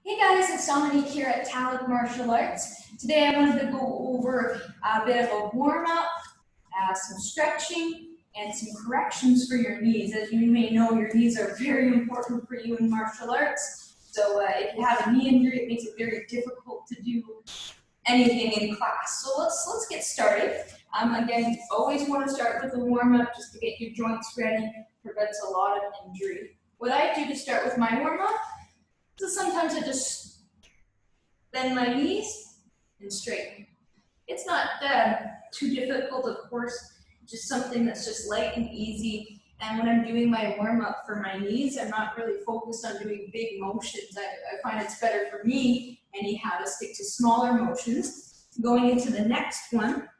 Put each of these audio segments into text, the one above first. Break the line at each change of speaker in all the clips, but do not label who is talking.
Hey guys, it's Dominique here at Talent Martial Arts. Today I wanted to go over a bit of a warm-up, some stretching, and some corrections for your knees. As you may know, your knees are very important for you in martial arts. So if you have a knee injury, it makes it very difficult to do anything in class. So let's get started. Again, always want to start with a warm-up just to get your joints ready. Prevents a lot of injury. What I do to start with my warm-up, so sometimes I just bend my knees and straighten. It's not too difficult, of course, just something that's just light and easy. And when I'm doing my warm-up for my knees, I'm not really focused on doing big motions. I find it's better for me anyhow to stick to smaller motions. Going into the next one,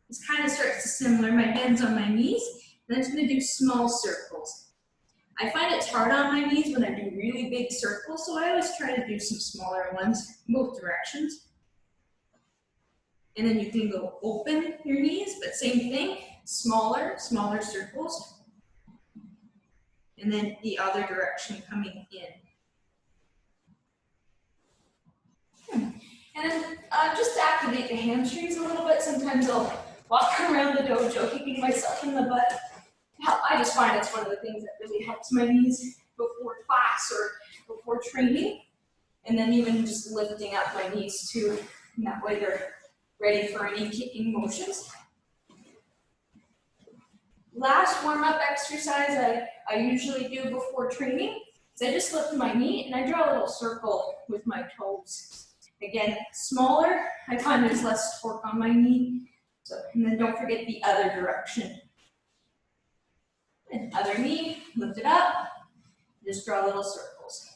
this kind of starts to similar, my hands on my knees, and I'm just gonna do small circles. I find it's hard on my knees when I do really big circles, so I always try to do some smaller ones in both directions. And then you can go open your knees, but same thing, smaller circles. And then the other direction coming in. And then just to activate the hamstrings a little bit, sometimes I'll walk around the dojo kicking myself in the butt. I just find it's one of the things that really helps my knees before class or before training. And then even just lifting up my knees too, and that way they're ready for any kicking motions. Last warm-up exercise I usually do before training is I just lift my knee and I draw a little circle with my toes. Again, smaller, I find there's less torque on my knee. So, and then don't forget the other direction. And other knee, lift it up, just draw little circles.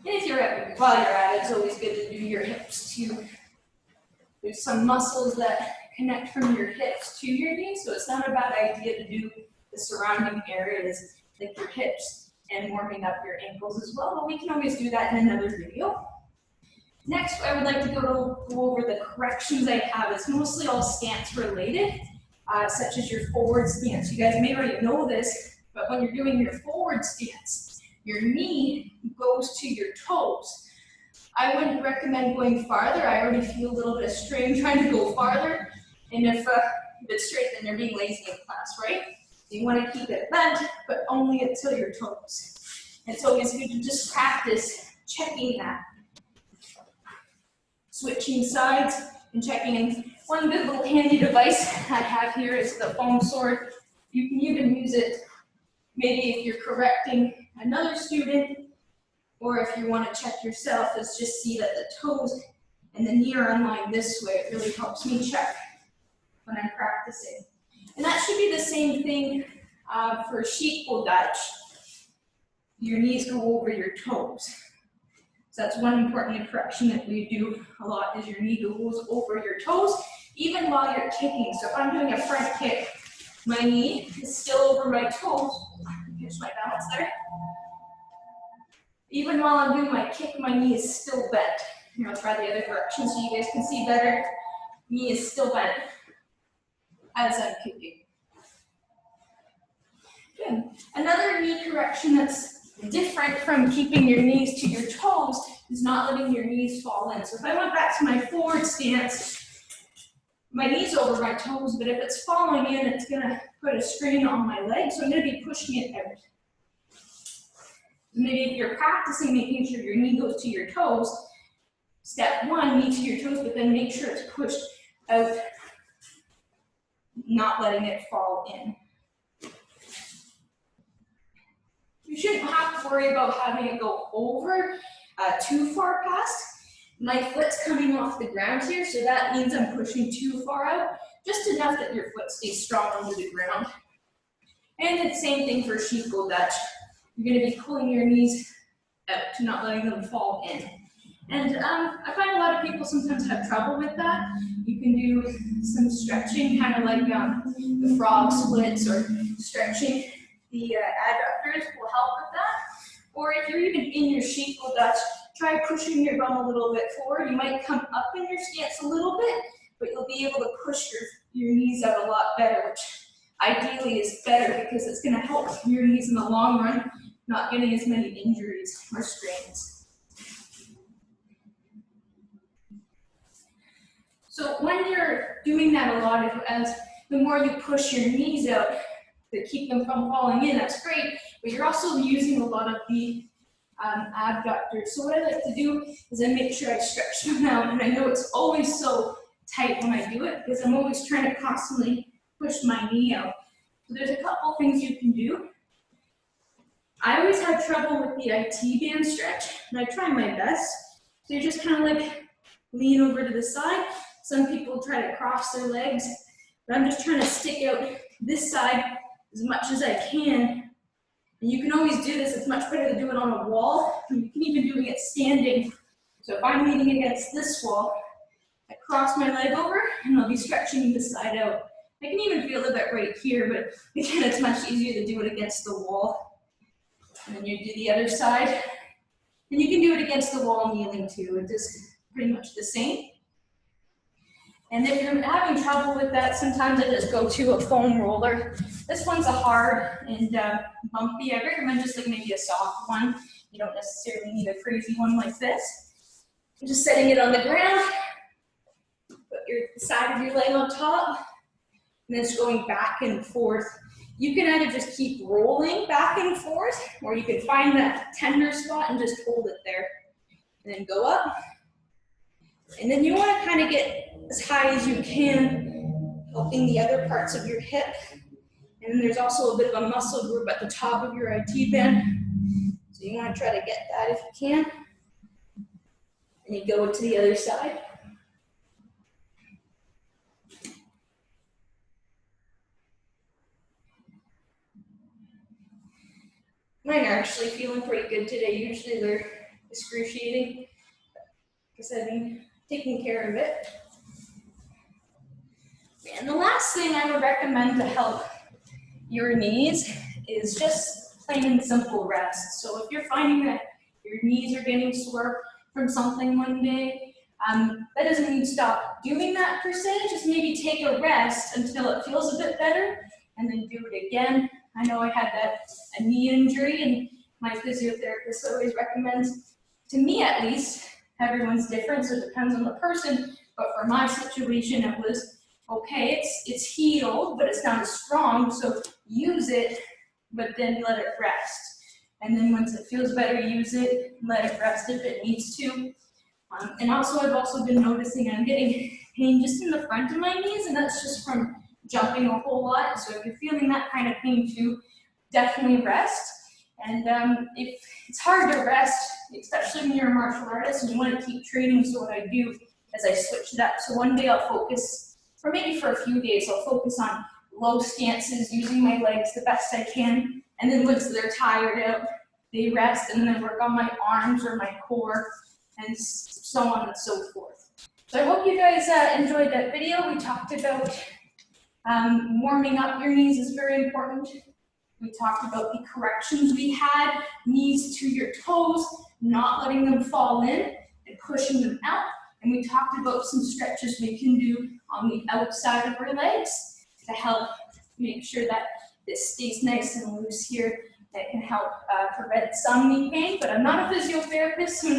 And if while you're at it, it's always good to do your hips too. There's some muscles that connect from your hips to your knees, so it's not a bad idea to do the surrounding areas like your hips and warming up your ankles as well, but we can always do that in another video. Next, I would like to go over the corrections I have. It's mostly all stance related. Such as your forward stance. You guys may already know this, but when you're doing your forward stance, your knee goes to your toes. I wouldn't recommend going farther. I already feel a little bit of strain trying to go farther. And if it's straight, then you're being lazy in class, right? So you want to keep it bent, but only until your toes. And so it's good to just practice checking that. Switching sides and checking in. One good little handy device I have here is the foam sword. You can even use it maybe if you're correcting another student, or if you want to check yourself, is just see that the toes and the knee are aligned this way. It really helps me check when I'm practicing. And that should be the same thing for sheet pull Dutch. Your knees go over your toes. So that's one important correction that we do a lot, is your knee goes over your toes, even while you're kicking. So if I'm doing a front kick, my knee is still over my toes. Here's my balance there. Even while I'm doing my kick, my knee is still bent. Here, I'll try the other direction so you guys can see better. Knee is still bent as I'm kicking. Good. Another knee correction that's different from keeping your knees to your toes is not letting your knees fall in. So if I went back to my forward stance, my knee's over my toes, but if it's falling in, it's gonna put a strain on my leg, so I'm gonna be pushing it out. Maybe if you're practicing making sure your knee goes to your toes, step one, knee to your toes, but then make sure it's pushed out, not letting it fall in. You shouldn't have to worry about having it go over too far past. My foot's coming off the ground here, so that means I'm pushing too far out, just enough that your foot stays strong onto the ground. And it's the same thing for sheet pull Dutch. You're going to be pulling your knees out to not letting them fall in. And I find a lot of people sometimes have trouble with that. You can do some stretching, kind of like the frog splits, or stretching the adductors will help with that. Or if you're even in your sheet pull Dutch, try pushing your bum a little bit forward. You might come up in your stance a little bit, but you'll be able to push your knees out a lot better, which ideally is better because it's going to help your knees in the long run not getting as many injuries or strains. So when you're doing that a lot, as the more you push your knees out to keep them from falling in, that's great, but you're also using a lot of the abductors. So what I like to do is I make sure I stretch them out, and I know it's always so tight when I do it because I'm always trying to constantly push my knee out. So there's a couple things you can do. I always have trouble with the IT band stretch, and I try my best. So you just kind of like lean over to the side. Some people try to cross their legs, but I'm just trying to stick out this side as much as I can. And you can always do this. It's much better to do it on a wall. You can even do it standing. So if I'm leaning against this wall, I cross my leg over and I'll be stretching this side out. I can even feel a bit right here, but again, it's much easier to do it against the wall. And then you do the other side. And you can do it against the wall kneeling too. It is pretty much the same. And if you're having trouble with that, sometimes I just go to a foam roller. This one's a hard and bumpy. I recommend just like maybe a soft one. You don't necessarily need a crazy one like this. I'm just setting it on the ground. Put the side of your leg on top. And then it's going back and forth. You can either just keep rolling back and forth, or you can find that tender spot and just hold it there. And then go up. And then you want to kind of get as high as you can, helping the other parts of your hip. And then there's also a bit of a muscle group at the top of your IT band. So you want to try to get that if you can. And you go to the other side. Mine are actually feeling pretty good today. Usually they're excruciating because I've been taking care of it. And the last thing I would recommend to help your knees is just plain and simple rest. So if you're finding that your knees are getting sore from something one day, that doesn't mean stop doing that per se. Just maybe take a rest until it feels a bit better and then do it again. I know I had a knee injury, and my physiotherapist always recommends, to me at least, everyone's different, so it depends on the person, but for my situation it was, okay, it's healed, but it's not as strong, so use it, but then let it rest. And then once it feels better, use it, let it rest if it needs to. And also I've also been noticing I'm getting pain just in the front of my knees, and that's just from jumping a whole lot. So if you're feeling that kind of pain too, definitely rest. And if it's hard to rest, especially when you're a martial artist and you want to keep training, so what I do is I switch it up. So one day I'll focus, or maybe for a few days, I'll focus on low stances, using my legs the best I can. And then once they're tired out, they rest, and then work on my arms or my core, and so on and so forth. So I hope you guys enjoyed that video. We talked about warming up your knees is very important. We talked about the corrections we had, knees to your toes, not letting them fall in and pushing them out. And we talked about some stretches we can do on the outside of our legs to help make sure that this stays nice and loose here. That can help prevent some knee pain, but I'm not a physiotherapist, so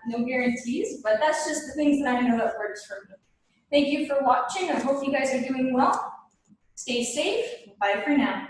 no guarantees, but that's just the things that I know that works for me. Thank you for watching. I hope you guys are doing well. Stay safe. Bye for now.